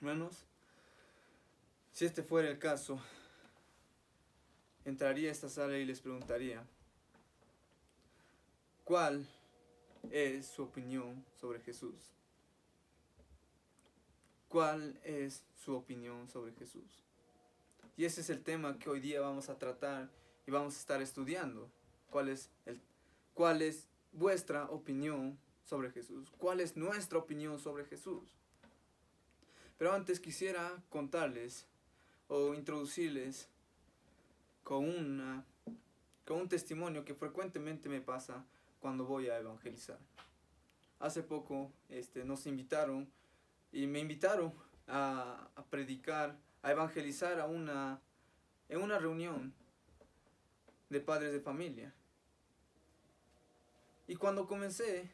Hermanos, si este fuera el caso, entraría a esta sala y les preguntaría, ¿cuál es su opinión sobre Jesús? ¿Cuál es su opinión sobre Jesús? Y ese es el tema que hoy día vamos a tratar y vamos a estar estudiando. ¿Cuál es vuestra opinión sobre Jesús? ¿Cuál es nuestra opinión sobre Jesús? Pero antes quisiera contarles o introducirles con un testimonio que frecuentemente me pasa cuando voy a evangelizar. Hace poco nos invitaron y me invitaron a predicar, a evangelizar en una reunión de padres de familia. Y cuando comencé,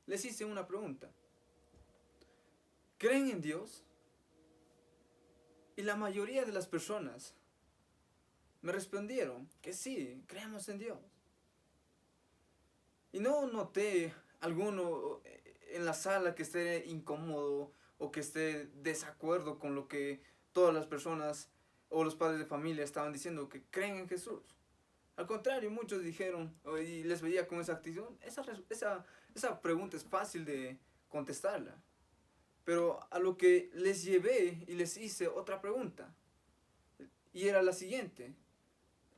les hice una pregunta. ¿Creen en Dios? Y la mayoría de las personas me respondieron que sí, creemos en Dios. Y no noté alguno en la sala que esté incómodo o que esté desacuerdo con lo que todas las personas o los padres de familia estaban diciendo, que creen en Jesús. Al contrario, muchos dijeron, y les veía con esa actitud, esa pregunta es fácil de contestarla. Pero a lo que les llevé y les hice otra pregunta. Y era la siguiente.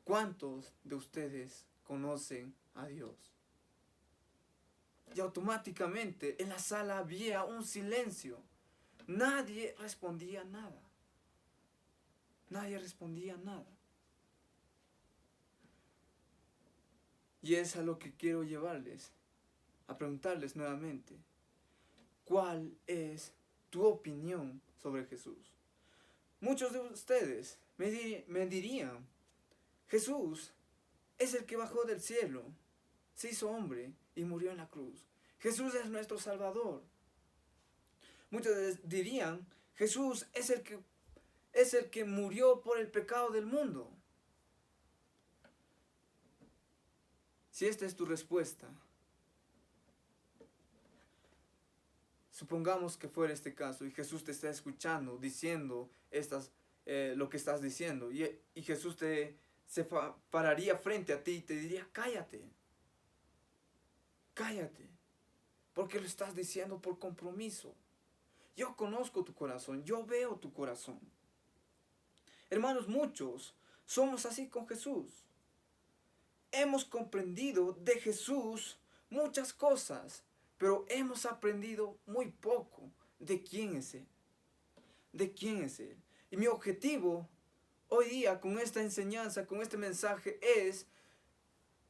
¿Cuántos de ustedes conocen a Dios? Y automáticamente en la sala había un silencio. Nadie respondía nada. Nadie respondía nada. Y es a lo que quiero llevarles, a preguntarles nuevamente. ¿Cuál es tu opinión sobre Jesús? Muchos de ustedes me dirían, Jesús es el que bajó del cielo, se hizo hombre y murió en la cruz. Jesús es nuestro Salvador. Muchos dirían, Jesús es el que murió por el pecado del mundo. Si esta es tu respuesta, supongamos que fuera este caso y Jesús te está escuchando, diciendo lo que estás diciendo, y Jesús se pararía frente a ti y te diría, cállate, porque lo estás diciendo por compromiso. Yo conozco tu corazón, yo veo tu corazón. Hermanos, muchos somos así con Jesús. Hemos comprendido de Jesús muchas cosas, pero hemos aprendido muy poco de quién es Él. ¿De quién es Él? Y mi objetivo hoy día con esta enseñanza, con este mensaje es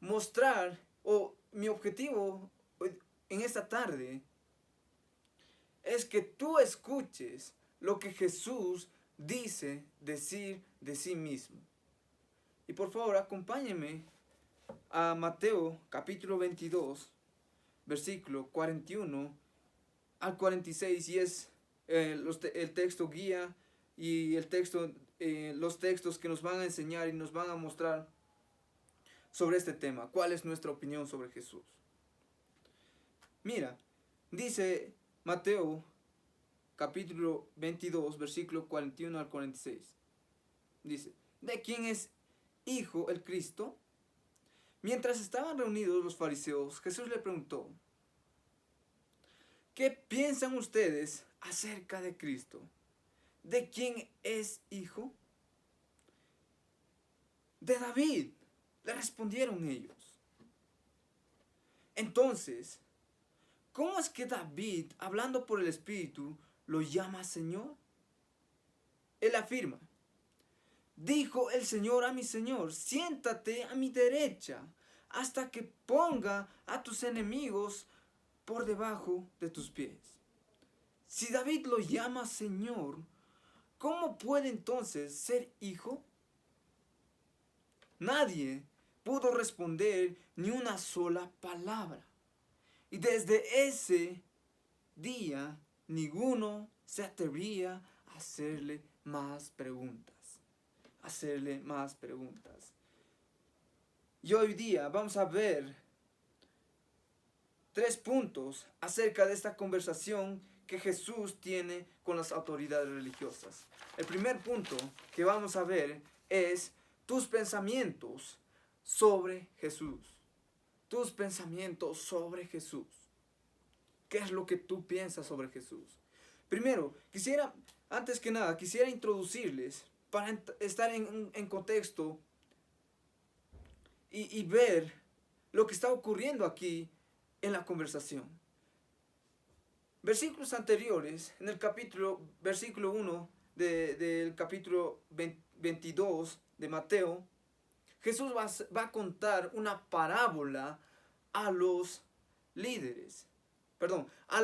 mostrar, o mi objetivo en esta tarde es que tú escuches lo que Jesús dice decir de sí mismo. Y por favor, acompáñenme a Mateo capítulo 22, versículo 41 al 46, y es el texto guía y los textos que nos van a enseñar y nos van a mostrar sobre este tema. ¿Cuál es nuestra opinión sobre Jesús? Mira, dice Mateo capítulo 22, versículo 41 al 46. Dice, ¿de quién es hijo el Cristo? Mientras estaban reunidos los fariseos, Jesús le preguntó, ¿qué piensan ustedes acerca de Cristo? ¿De quién es hijo? De David, le respondieron ellos. Entonces, ¿cómo es que David, hablando por el Espíritu, lo llama Señor? Él afirma, dijo el Señor a mi Señor, siéntate a mi derecha hasta que ponga a tus enemigos por debajo de tus pies. Si David lo llama Señor, ¿cómo puede entonces ser hijo? Nadie pudo responder ni una sola palabra. Y desde ese día, ninguno se atrevía a hacerle más preguntas. Y hoy día vamos a ver 3 puntos acerca de esta conversación que Jesús tiene con las autoridades religiosas. El primer punto que vamos a ver es tus pensamientos sobre Jesús. Tus pensamientos sobre Jesús. ¿Qué es lo que tú piensas sobre Jesús? Primero, antes que nada, quisiera introducirles para estar en contexto y ver lo que está ocurriendo aquí en la conversación. Versículos anteriores, en el versículo 1 del capítulo 22 de Mateo, Jesús va a contar una parábola a los líderes, a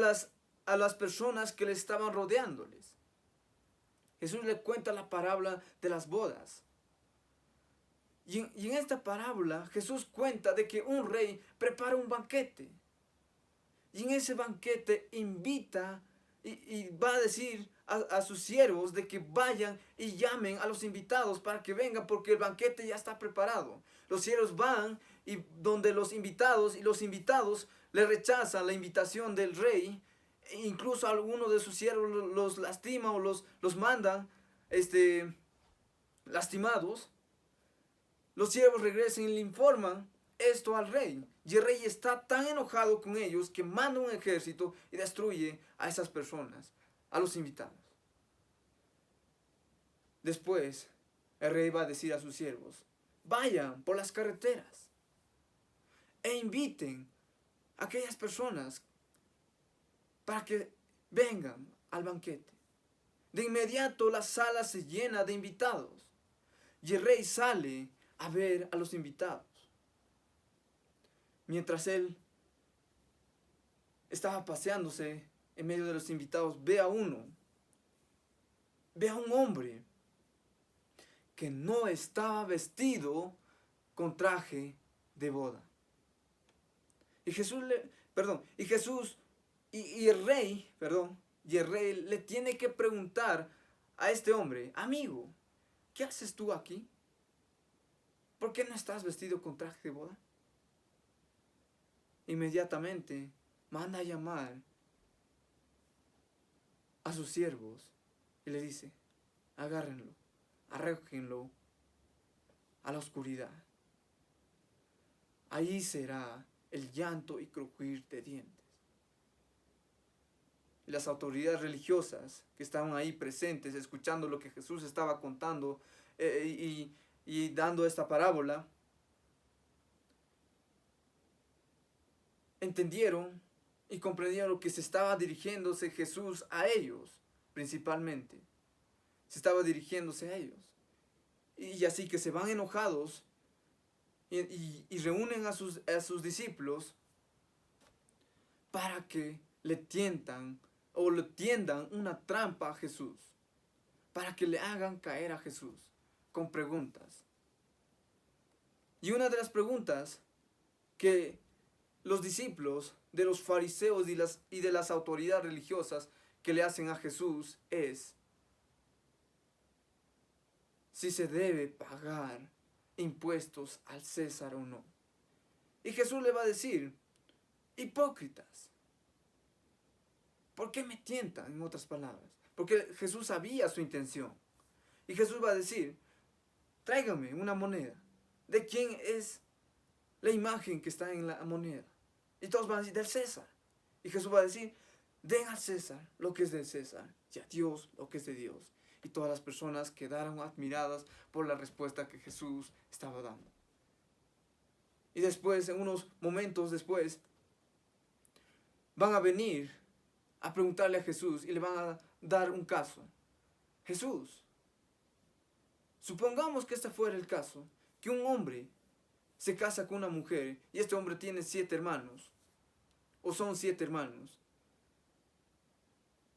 las personas que le estaban rodeándoles. Jesús le cuenta la parábola de las bodas. Y en esta parábola Jesús cuenta de que un rey prepara un banquete. Y en ese banquete invita y va a decir a sus siervos de que vayan y llamen a los invitados para que vengan porque el banquete ya está preparado. Los siervos van y donde los invitados le rechazan la invitación del rey. E incluso algunos de sus siervos los lastima o los mandan lastimados. Los siervos regresan y le informan esto al rey. Y el rey está tan enojado con ellos que manda un ejército y destruye a esas personas, a los invitados. Después, el rey va a decir a sus siervos, vayan por las carreteras e inviten a aquellas personas para que vengan al banquete. De inmediato la sala se llena de invitados y el rey sale a ver a los invitados. Mientras él estaba paseándose en medio de los invitados, ve a un hombre que no estaba vestido con traje de boda. Y el rey le tiene que preguntar a este hombre, amigo, ¿qué haces tú aquí? ¿Por qué no estás vestido con traje de boda? Inmediatamente manda a llamar a sus siervos y le dice, agárrenlo, arrójenlo a la oscuridad. Ahí será el llanto y crujir de dientes. Y las autoridades religiosas que estaban ahí presentes, escuchando lo que Jesús estaba contando y dando esta parábola, entendieron y comprendieron que se estaba dirigiéndose Jesús a ellos, principalmente. Se estaba dirigiéndose a ellos. Y así que se van enojados y reúnen a sus discípulos para que le tiendan una trampa a Jesús. Para que le hagan caer a Jesús con preguntas. Y una de las preguntas que los discípulos de los fariseos y de las autoridades religiosas que le hacen a Jesús es si se debe pagar impuestos al César o no. Y Jesús le va a decir, hipócritas, ¿por qué me tientan? En otras palabras, porque Jesús sabía su intención. Y Jesús va a decir, tráigame una moneda. ¿De quién es la imagen que está en la moneda? Y todos van a decir, del César. Y Jesús va a decir, den al César lo que es del César y a Dios lo que es de Dios. Y todas las personas quedaron admiradas por la respuesta que Jesús estaba dando. Y después, en unos momentos después, van a venir a preguntarle a Jesús y le van a dar un caso. Jesús, supongamos que este fuera el caso, que un hombre se casa con una mujer y este hombre tiene 7 hermanos, o son 7 hermanos.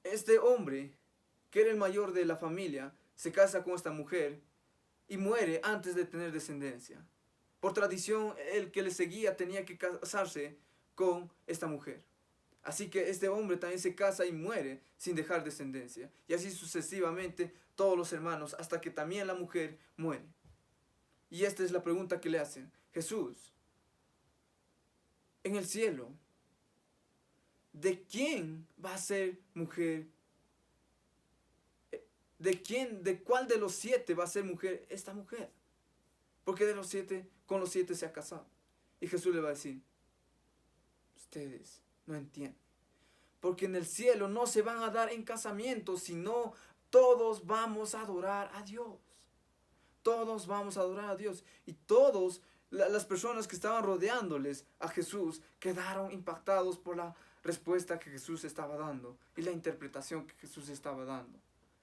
Este hombre, que era el mayor de la familia, se casa con esta mujer y muere antes de tener descendencia. Por tradición, el que le seguía tenía que casarse con esta mujer. Así que este hombre también se casa y muere sin dejar descendencia. Y así sucesivamente todos los hermanos, hasta que también la mujer muere. Y esta es la pregunta que le hacen. Jesús, en el cielo, ¿de quién va a ser mujer? ¿De cuál de los 7 va a ser mujer esta mujer? Porque de los 7, con los 7 se ha casado. Y Jesús le va a decir, ustedes no entienden. Porque en el cielo no se van a dar en casamiento, sino todos vamos a adorar a Dios. Todos vamos a adorar a Dios. Y todas las personas que estaban rodeándoles a Jesús quedaron impactados por la respuesta que Jesús estaba dando y la interpretación que Jesús estaba dando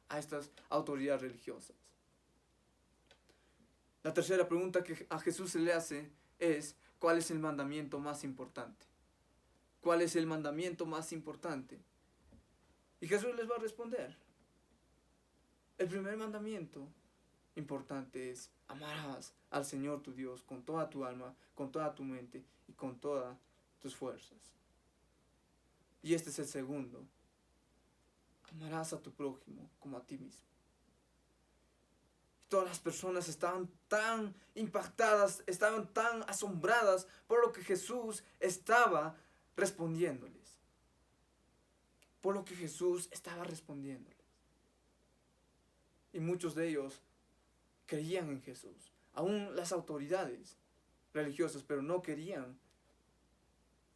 a estas autoridades religiosas. La tercera pregunta que a Jesús se le hace es, ¿cuál es el mandamiento más importante? ¿Cuál es el mandamiento más importante? Y Jesús les va a responder. El primer mandamiento importante es, amarás al Señor tu Dios con toda tu alma, con toda tu mente y con todas tus fuerzas. Y este es el segundo. Amarás a tu prójimo como a ti mismo. Todas las personas estaban tan impactadas, estaban tan asombradas por lo que Jesús estaba respondiéndoles. Por lo que Jesús estaba respondiéndoles. Y muchos de ellos creían en Jesús. Aún las autoridades religiosas, pero no querían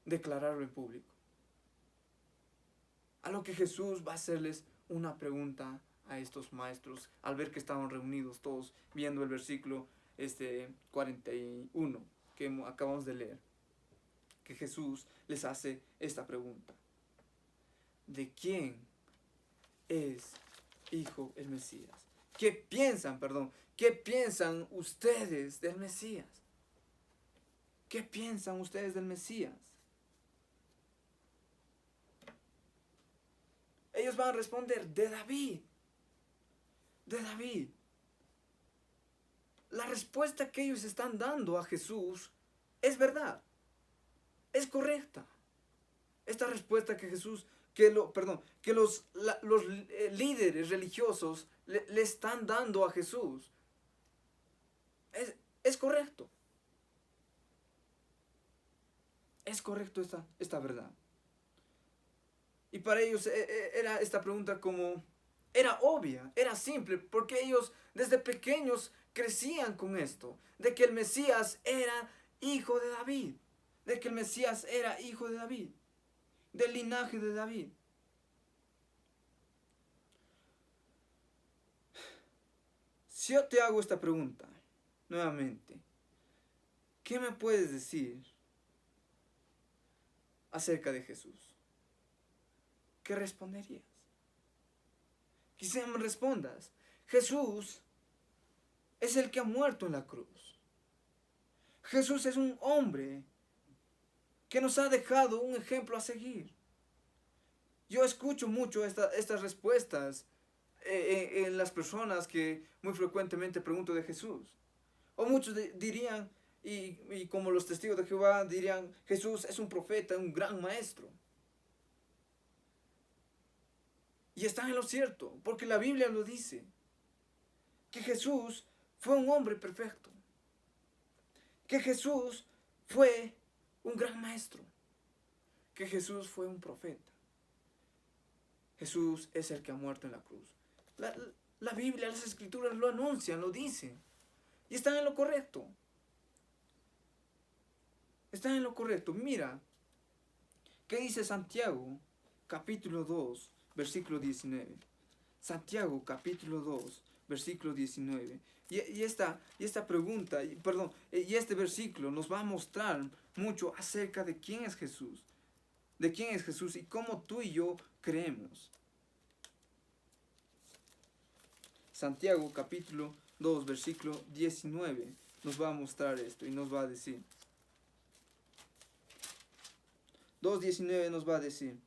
declararlo en público. A lo que Jesús va a hacerles una pregunta a estos maestros al ver que estaban reunidos todos viendo el versículo 41 que acabamos de leer, que Jesús les hace esta pregunta: ¿de quién es hijo el Mesías? ¿Qué piensan ustedes del Mesías? ¿Qué piensan ustedes del Mesías? Ellos van a responder, de David. De David. La respuesta que ellos están dando a Jesús es verdad. Es correcta. Esta respuesta que Jesús, que los líderes religiosos le están dando a Jesús es correcto. Es correcto esta verdad. Y para ellos era esta pregunta era obvia, era simple, porque ellos desde pequeños crecían con esto, de que el Mesías era hijo de David, de que el Mesías era hijo de David, del linaje de David. Si yo te hago esta pregunta, nuevamente, ¿qué me puedes decir acerca de Jesús? ¿Qué responderías? Quizá me respondas, Jesús es el que ha muerto en la cruz. Jesús es un hombre que nos ha dejado un ejemplo a seguir. Yo escucho mucho estas respuestas en las personas que muy frecuentemente pregunto de Jesús. O muchos dirían, y como los testigos de Jehová dirían, Jesús es un profeta, un gran maestro. Y están en lo cierto, porque la Biblia lo dice, que Jesús fue un hombre perfecto, que Jesús fue un gran maestro, que Jesús fue un profeta. Jesús es el que ha muerto en la cruz. La Biblia, las Escrituras lo anuncian, lo dicen, y están en lo correcto. Están en lo correcto. Mira, ¿qué dice Santiago, capítulo 2, versículo 19? Santiago, capítulo 2, versículo 19. Y esta pregunta, y este versículo nos va a mostrar mucho acerca de quién es Jesús. De quién es Jesús y cómo tú y yo creemos. Santiago, capítulo 2, versículo 19, nos va a mostrar esto y nos va a decir. 2:19 nos va a decir: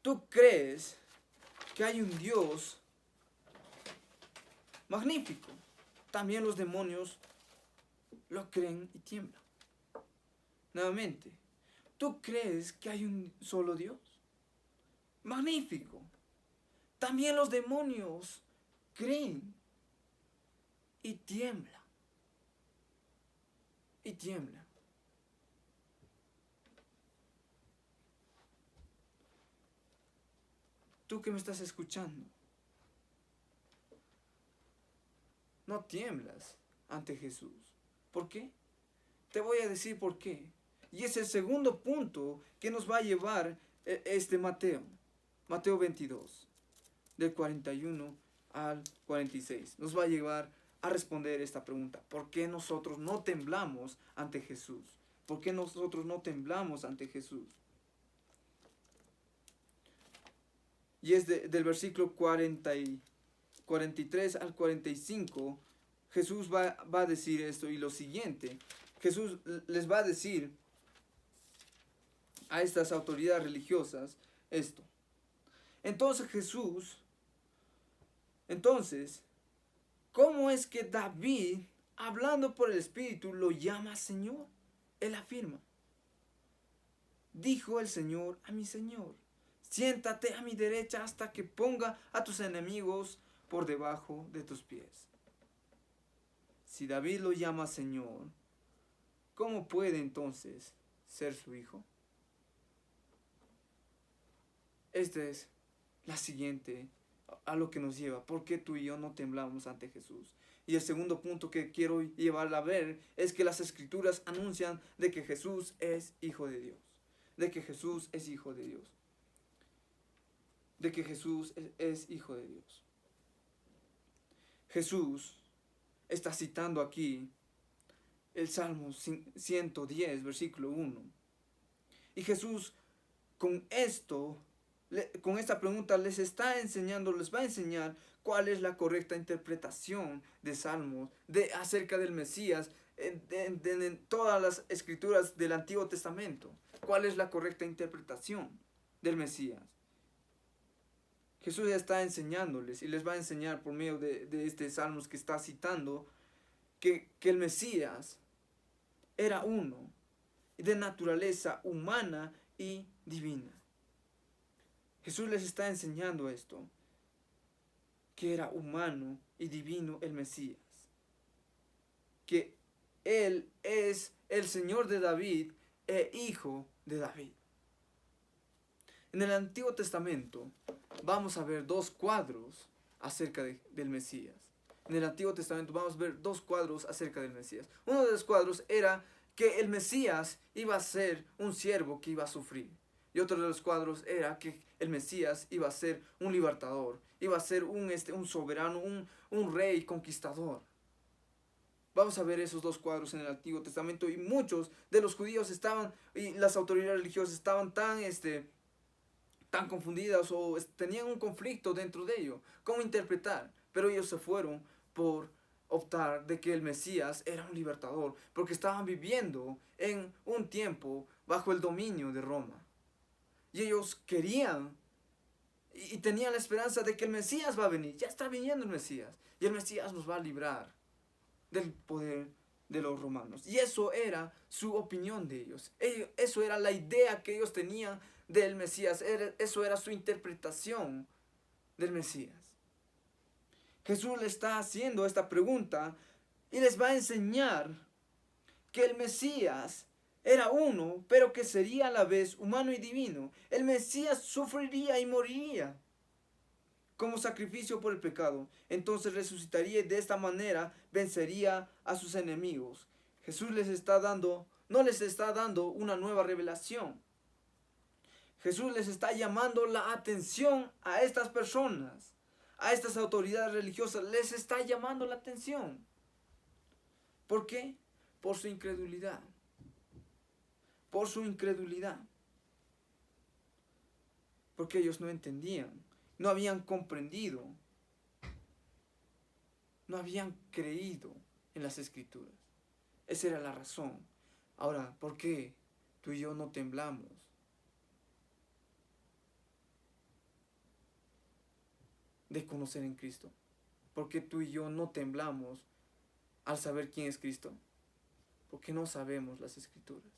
¿tú crees que hay un Dios magnífico? También los demonios lo creen y tiemblan. Nuevamente, ¿tú crees que hay un solo Dios? Magnífico. También los demonios creen y tiemblan. Y tiemblan. tú que me estás escuchando, no tiemblas ante Jesús. ¿Por qué? Te voy a decir por qué. Y es el segundo punto que nos va a llevar Mateo 22, del 41 al 46. Nos va a llevar a responder esta pregunta. ¿Por qué nosotros no temblamos ante Jesús? ¿Por qué nosotros no temblamos ante Jesús? Y es del versículo 43 al 45. Jesús va a decir esto y lo siguiente. Jesús les va a decir a estas autoridades religiosas esto. Entonces, ¿cómo es que David, hablando por el Espíritu, lo llama Señor? Él afirma: dijo el Señor a mi Señor, siéntate a mi derecha hasta que ponga a tus enemigos por debajo de tus pies. Si David lo llama Señor, ¿cómo puede entonces ser su hijo? Esta es la siguiente a lo que nos lleva. ¿Por qué tú y yo no temblamos ante Jesús? Y el segundo punto que quiero llevarla a ver es que las Escrituras anuncian de que Jesús es Hijo de Dios. De que Jesús es Hijo de Dios. De que Jesús es Hijo de Dios. Jesús está citando aquí el Salmo 110, versículo 1. Y Jesús con esta pregunta les va a enseñar cuál es la correcta interpretación de Salmos, acerca del Mesías, en todas las escrituras del Antiguo Testamento. ¿Cuál es la correcta interpretación del Mesías? Jesús está enseñándoles y les va a enseñar por medio de este Salmos que está citando que el Mesías era uno, de naturaleza humana y divina. Jesús les está enseñando esto, que era humano y divino el Mesías, que Él es el Señor de David e Hijo de David. En el Antiguo Testamento vamos a ver dos cuadros acerca del Mesías. En el Antiguo Testamento vamos a ver dos cuadros acerca del Mesías. Uno de los cuadros era que el Mesías iba a ser un siervo que iba a sufrir. Y otro de los cuadros era que el Mesías iba a ser un libertador, iba a ser un soberano, un rey conquistador. Vamos a ver esos dos cuadros en el Antiguo Testamento, y muchos de los judíos y las autoridades religiosas estaban tan confundidas, o tenían un conflicto dentro de ello, cómo interpretar. Pero ellos se fueron por optar de que el Mesías era un libertador, porque estaban viviendo en un tiempo bajo el dominio de Roma. Y ellos querían y tenían la esperanza de que el Mesías va a venir. Ya está viniendo el Mesías. Y el Mesías nos va a librar del poder de los romanos. Y eso era su opinión de ellos. Eso era la idea que ellos tenían del Mesías. Eso era su interpretación del Mesías. Jesús le está haciendo esta pregunta y les va a enseñar que el Mesías era uno, pero que sería a la vez humano y divino. El Mesías sufriría y moriría como sacrificio por el pecado. Entonces resucitaría y de esta manera vencería a sus enemigos. Jesús no les está dando una nueva revelación. Jesús les está llamando la atención a estas personas, a estas autoridades religiosas. Les está llamando la atención. ¿Por qué? Por su incredulidad. Por su incredulidad. Porque ellos no entendían, no habían comprendido, no habían creído en las Escrituras. Esa era la razón. Ahora, ¿por qué tú y yo no temblamos? De conocer en Cristo. ¿Por qué tú y yo no temblamos al saber quién es Cristo? Porque no sabemos las Escrituras.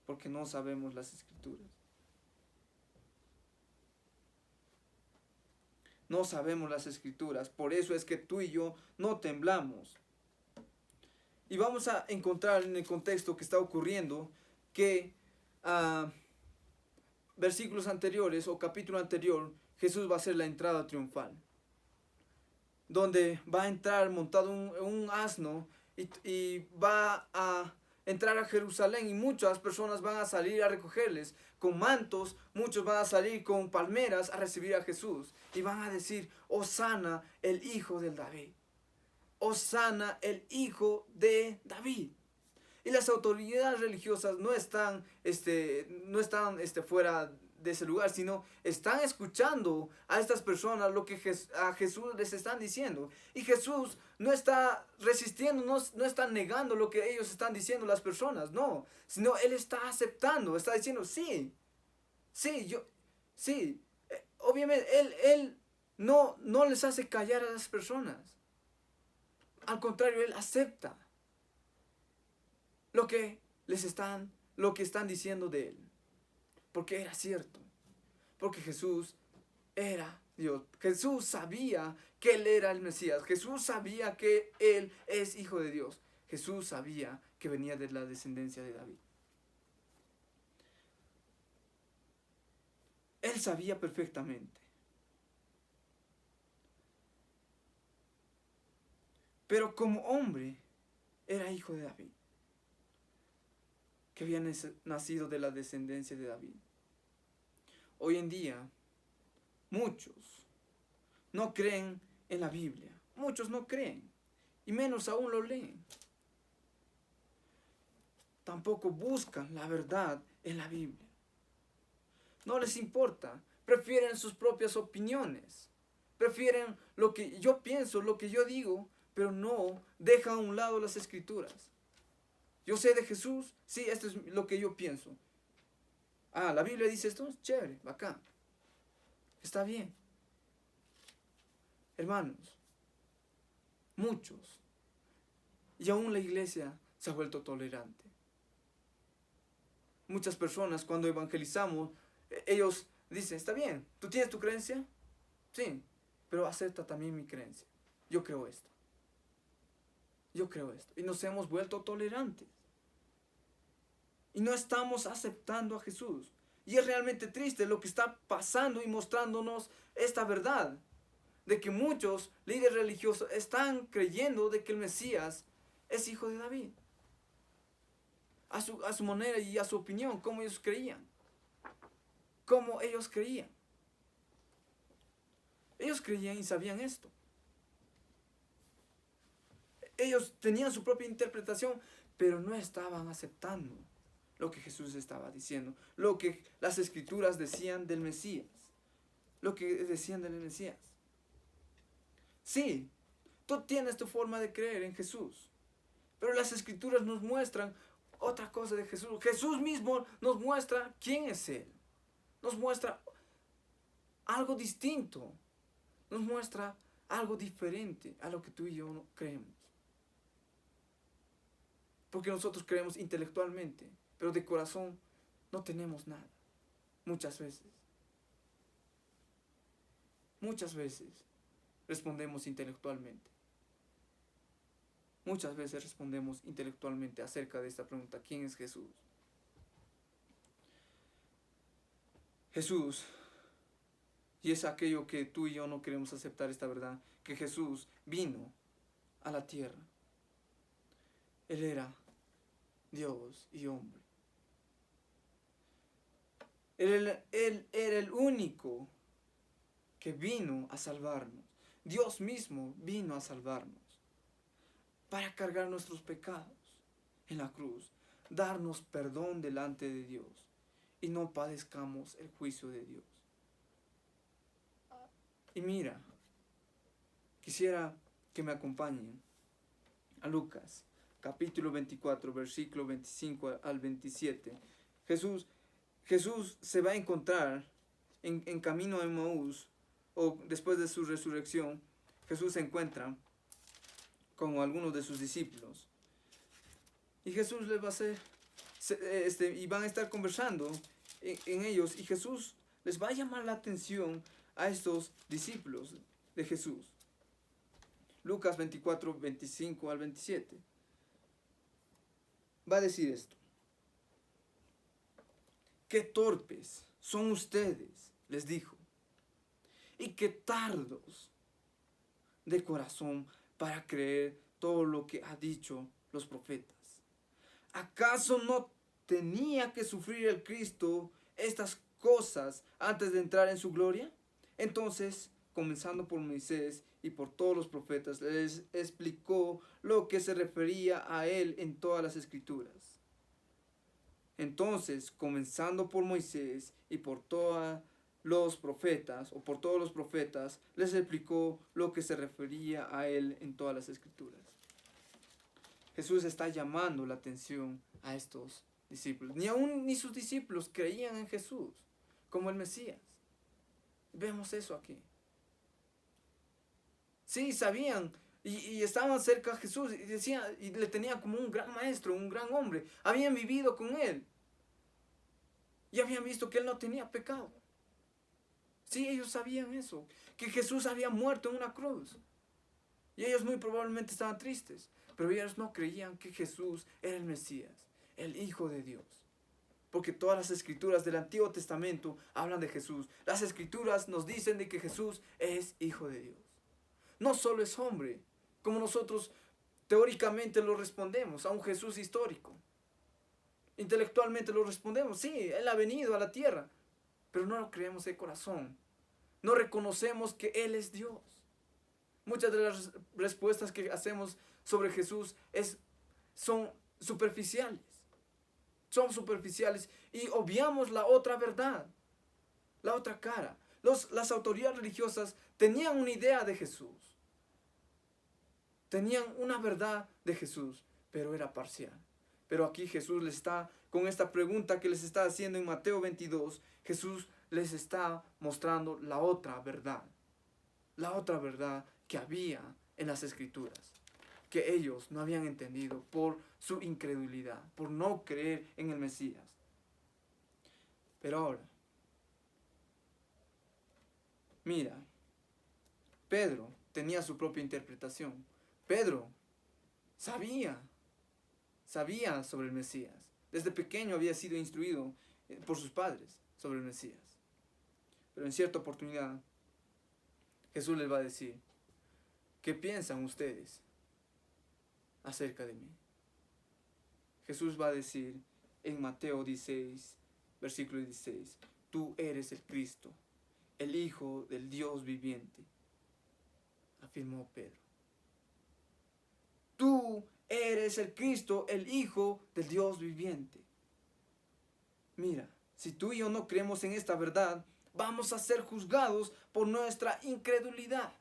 Porque no sabemos las Escrituras. No sabemos las Escrituras. Por eso es que tú y yo no temblamos. Y vamos a encontrar en el contexto que está ocurriendo que versículos anteriores o capítulo anterior, Jesús va a hacer la entrada triunfal, donde va a entrar montado en un asno y va a entrar a Jerusalén, y muchas personas van a salir a recogerles con mantos, muchos van a salir con palmeras a recibir a Jesús y van a decir: Hosana, el hijo de David. Hosana, el hijo de David. Y las autoridades religiosas no están fuera de ese lugar, sino están escuchando a estas personas lo que a Jesús les están diciendo. Y Jesús no está resistiendo, no está negando lo que ellos están diciendo las personas, no. Sino Él está aceptando, está diciendo: sí, sí. Obviamente Él no les hace callar a las personas. Al contrario, Él acepta lo que están diciendo de Él. Porque era cierto. Porque Jesús era Dios. Jesús sabía que Él era el Mesías. Jesús sabía que Él es hijo de Dios. Jesús sabía que venía de la descendencia de David. Él sabía perfectamente. Pero como hombre, era hijo de David, que había nacido de la descendencia de David. Hoy en día, muchos no creen en la Biblia. Muchos no creen, y menos aún lo leen. Tampoco buscan la verdad en la Biblia. No les importa, prefieren sus propias opiniones. Prefieren lo que yo pienso, lo que yo digo, pero no dejan a un lado las Escrituras. Yo sé de Jesús, sí, esto es lo que yo pienso. Ah, la Biblia dice esto, chévere, bacán. Está bien. Hermanos, muchos, y aún la iglesia se ha vuelto tolerante. Muchas personas, cuando evangelizamos, ellos dicen: está bien, ¿tú tienes tu creencia? Sí, pero acepta también mi creencia. Yo creo esto. Yo creo esto. Y nos hemos vuelto tolerantes. Y no estamos aceptando a Jesús. Y es realmente triste lo que está pasando y mostrándonos esta verdad. De que muchos líderes religiosos están creyendo de que el Mesías es hijo de David. A su manera y a su opinión, como ellos creían. Como ellos creían. Ellos creían y sabían esto. Ellos tenían su propia interpretación, pero no estaban aceptando lo que Jesús estaba diciendo, lo que las Escrituras decían del Mesías, lo que decían del Mesías. Sí, tú tienes tu forma de creer en Jesús, pero las Escrituras nos muestran otra cosa de Jesús. Jesús mismo nos muestra quién es Él, nos muestra algo distinto, nos muestra algo diferente a lo que tú y yo no creemos. Porque nosotros creemos intelectualmente, pero de corazón no tenemos nada. Muchas veces. Muchas veces respondemos intelectualmente. Muchas veces respondemos intelectualmente acerca de esta pregunta: ¿quién es Jesús? Jesús, y es aquello que tú y yo no queremos aceptar, esta verdad, que Jesús vino a la tierra. Él era Dios y hombre. Él era el único que vino a salvarnos. Dios mismo vino a salvarnos para cargar nuestros pecados en la cruz, darnos perdón delante de Dios y no padezcamos el juicio de Dios. Y mira, quisiera que me acompañen a Lucas, capítulo 24, versículo 25 al 27. Jesús se va a encontrar en camino a Emaús, o después de su resurrección. Jesús se encuentra con algunos de sus discípulos. Y Jesús les va a hacer, y van a estar conversando en ellos. Y Jesús les va a llamar la atención a estos discípulos de Jesús. Lucas 24, 25 al 27. Va a decir esto: ¡qué torpes son ustedes!, les dijo, y que tardos de corazón para creer todo lo que ha dicho los profetas. ¿Acaso no tenía que sufrir el Cristo estas cosas antes de entrar en su gloria? Entonces, comenzando por Moisés y por todos los profetas, les explicó lo que se refería a él en todas las escrituras. Entonces, comenzando por Moisés y por todos los profetas, les explicó lo que se refería a él en todas las escrituras. Jesús está llamando la atención a estos discípulos. Ni sus discípulos creían en Jesús como el Mesías. Vemos eso aquí. Sí, sabían y estaban cerca de Jesús y le tenían como un gran maestro, un gran hombre. Habían vivido con él y habían visto que él no tenía pecado. Sí, ellos sabían eso, que Jesús había muerto en una cruz. Y ellos muy probablemente estaban tristes, pero ellos no creían que Jesús era el Mesías, el Hijo de Dios. Porque todas las escrituras del Antiguo Testamento hablan de Jesús. Las escrituras nos dicen de que Jesús es Hijo de Dios. No solo es hombre, como nosotros teóricamente lo respondemos a un Jesús histórico. Intelectualmente lo respondemos, sí, Él ha venido a la tierra, pero no lo creemos de corazón. No reconocemos que Él es Dios. Muchas de las respuestas que hacemos sobre Jesús son superficiales. Son superficiales y obviamos la otra verdad, la otra cara. Las autoridades religiosas tenían una idea de Jesús. Tenían una verdad de Jesús, pero era parcial. Pero aquí Jesús les está, con esta pregunta que les está haciendo en Mateo 22, Jesús les está mostrando la otra verdad que había en las escrituras, que ellos no habían entendido por su incredulidad, por no creer en el Mesías. Pero ahora, mira, Pedro tenía su propia interpretación. Pedro sabía sobre el Mesías. Desde pequeño había sido instruido por sus padres sobre el Mesías. Pero en cierta oportunidad, Jesús les va a decir, ¿qué piensan ustedes acerca de mí? Jesús va a decir en Mateo 16, versículo 16, tú eres el Cristo, el Hijo del Dios viviente, afirmó Pedro. Tú eres el Cristo, el Hijo del Dios viviente. Mira, si tú y yo no creemos en esta verdad, vamos a ser juzgados por nuestra incredulidad.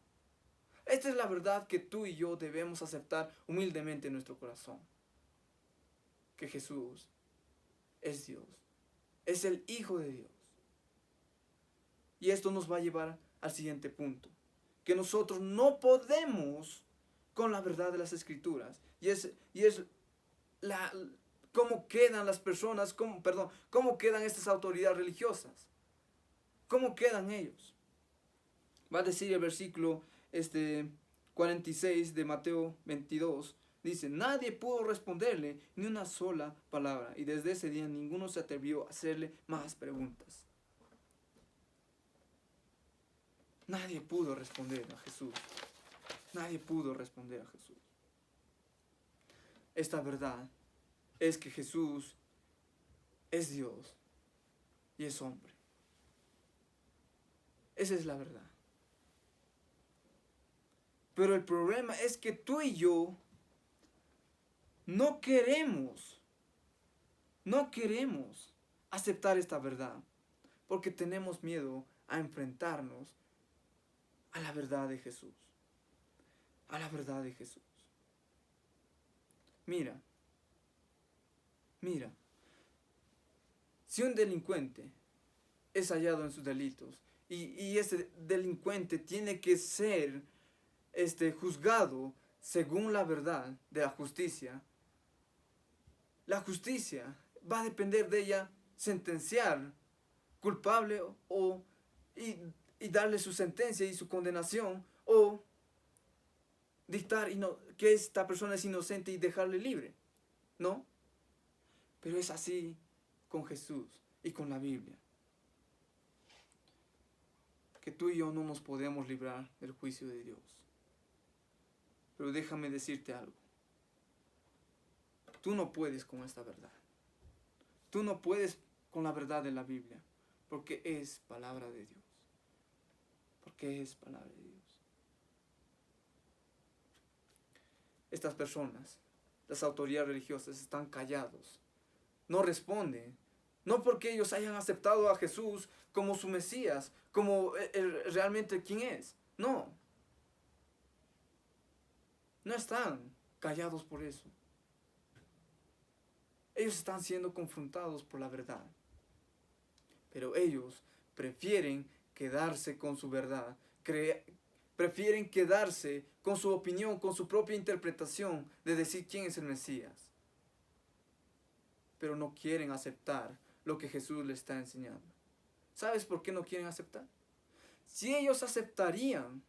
Esta es la verdad que tú y yo debemos aceptar humildemente en nuestro corazón. Que Jesús es Dios, es el Hijo de Dios. Y esto nos va a llevar al siguiente punto, que nosotros no podemos con la verdad de las Escrituras. Y es cómo quedan las personas, cómo quedan estas autoridades religiosas. ¿Cómo quedan ellos? Va a decir el versículo 46 de Mateo 22. Dice, nadie pudo responderle ni una sola palabra. Y desde ese día ninguno se atrevió a hacerle más preguntas. Nadie pudo responder a Jesús. Nadie pudo responder a Jesús. Esta verdad es que Jesús es Dios y es hombre. Esa es la verdad. Pero el problema es que tú y yo no queremos aceptar esta verdad porque tenemos miedo a enfrentarnos a la verdad de Jesús. A la verdad de Jesús. Mira. Si un delincuente es hallado en sus delitos y ese delincuente tiene que ser juzgado según la verdad de la justicia va a depender de ella sentenciar culpable y darle su sentencia y su condenación, o dictar que esta persona es inocente y dejarle libre, ¿no? Pero es así con Jesús y con la Biblia. que tú y yo no nos podemos librar del juicio de Dios. Pero déjame decirte algo. Tú no puedes con esta verdad. Tú no puedes con la verdad de la Biblia, porque es palabra de Dios. Porque es palabra de Dios. Estas personas, las autoridades religiosas, están callados. No responden. No porque ellos hayan aceptado a Jesús como su Mesías, como realmente quién es. No. No están callados por eso. Ellos están siendo confrontados por la verdad. Pero ellos prefieren quedarse con su verdad. Prefieren quedarse con su opinión, con su propia interpretación de decir quién es el Mesías. Pero no quieren aceptar lo que Jesús les está enseñando. ¿Sabes por qué no quieren aceptar? Si ellos aceptarían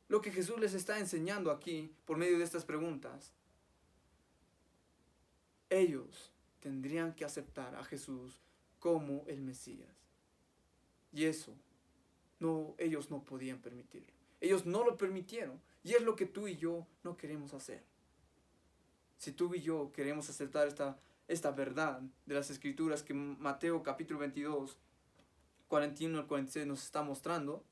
lo que Jesús les está enseñando aquí por medio de estas preguntas, ellos tendrían que aceptar a Jesús como el Mesías. Y eso, ellos no podían permitirlo. Ellos no lo permitieron. Y es lo que tú y yo no queremos hacer. Si tú y yo queremos aceptar esta verdad de las Escrituras que Mateo capítulo 22, 41 al 46 nos está mostrando,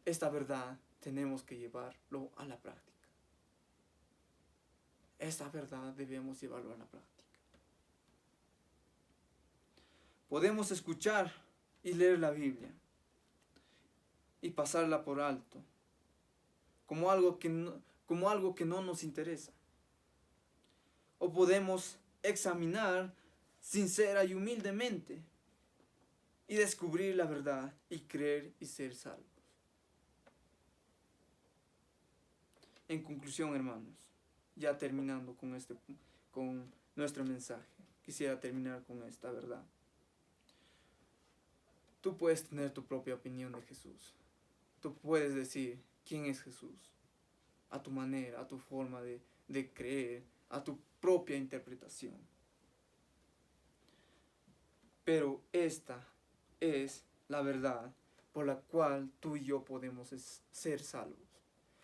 esta verdad tenemos que llevarlo a la práctica. Esta verdad debemos llevarlo a la práctica. Podemos escuchar y leer la Biblia y pasarla por alto, como algo que no nos interesa. O podemos examinar sincera y humildemente y descubrir la verdad y creer y ser salvos. En conclusión, hermanos, ya terminando con nuestro mensaje, quisiera terminar con esta verdad. Tú puedes tener tu propia opinión de Jesús. Tú puedes decir quién es Jesús, a tu manera, a tu forma de creer, a tu propia interpretación. Pero esta es la verdad por la cual tú y yo podemos ser salvos.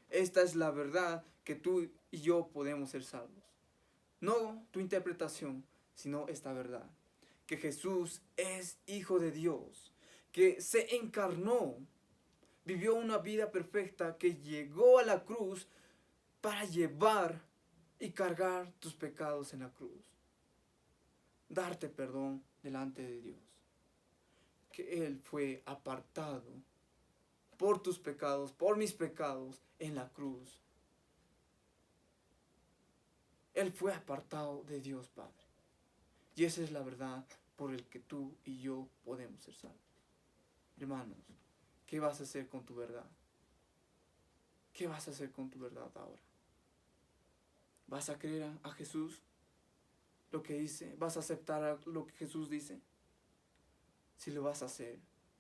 Esta es la verdad que tú y yo podemos ser salvos. No tu interpretación, sino esta verdad. Que Jesús es Hijo de Dios, que se encarnó, vivió una vida perfecta, que llegó a la cruz para llevar y cargar tus pecados en la cruz. Darte perdón delante de Dios. Que Él fue apartado por tus pecados, por mis pecados en la cruz. Él fue apartado de Dios Padre. Y esa es la verdad por el que tú y yo podemos ser salvos. Hermanos, ¿qué vas a hacer con tu verdad? ¿Qué vas a hacer con tu verdad ahora? ¿Vas a creer a Jesús? Lo que dice, ¿vas a aceptar lo que Jesús dice? Si lo vas a hacer,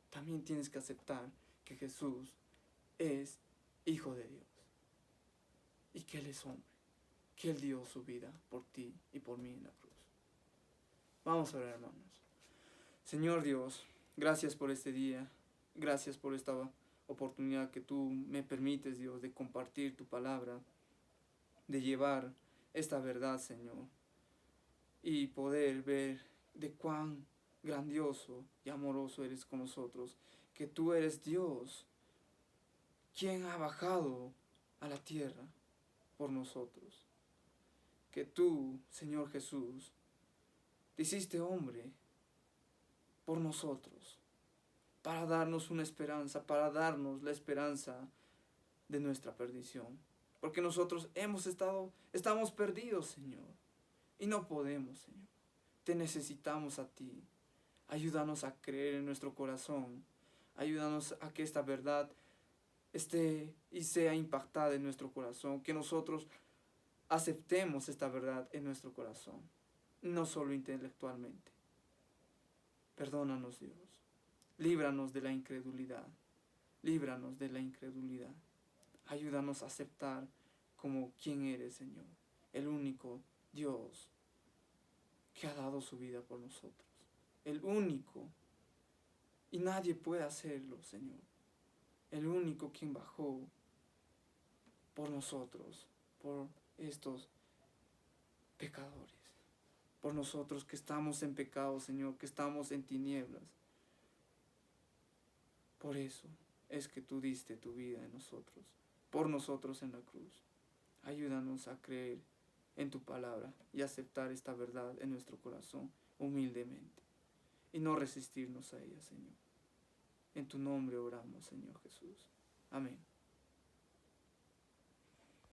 también tienes que aceptar que Jesús es Hijo de Dios y que Él es hombre, que Él dio su vida por ti y por mí en la cruz. Vamos a orar, hermanos. Señor Dios, gracias por este día, gracias por esta oportunidad que tú me permites, Dios, de compartir tu palabra, de llevar esta verdad, Señor, y poder ver de cuán grandioso y amoroso eres con nosotros, que tú eres Dios, quien ha bajado a la tierra por nosotros, que tú, Señor Jesús, te hiciste hombre por nosotros, para darnos una esperanza, para darnos la esperanza de nuestra perdición, porque nosotros estamos perdidos, Señor, y no podemos, Señor. Te necesitamos a ti. Ayúdanos a creer en nuestro corazón. Ayúdanos a que esta verdad esté y sea impactada en nuestro corazón. Que nosotros aceptemos esta verdad en nuestro corazón. No solo intelectualmente. Perdónanos, Dios. Líbranos de la incredulidad. Líbranos de la incredulidad. Ayúdanos a aceptar como quien eres, Señor. El único Dios que ha dado su vida por nosotros. El único Y nadie puede hacerlo, Señor. El único quien bajó por nosotros, por estos pecadores, por nosotros que estamos en pecado, Señor, que estamos en tinieblas. Por eso es que tú diste tu vida en nosotros, por nosotros en la cruz. Ayúdanos a creer en tu palabra y aceptar esta verdad en nuestro corazón humildemente y no resistirnos a ella, Señor. En tu nombre oramos, Señor Jesús. Amén.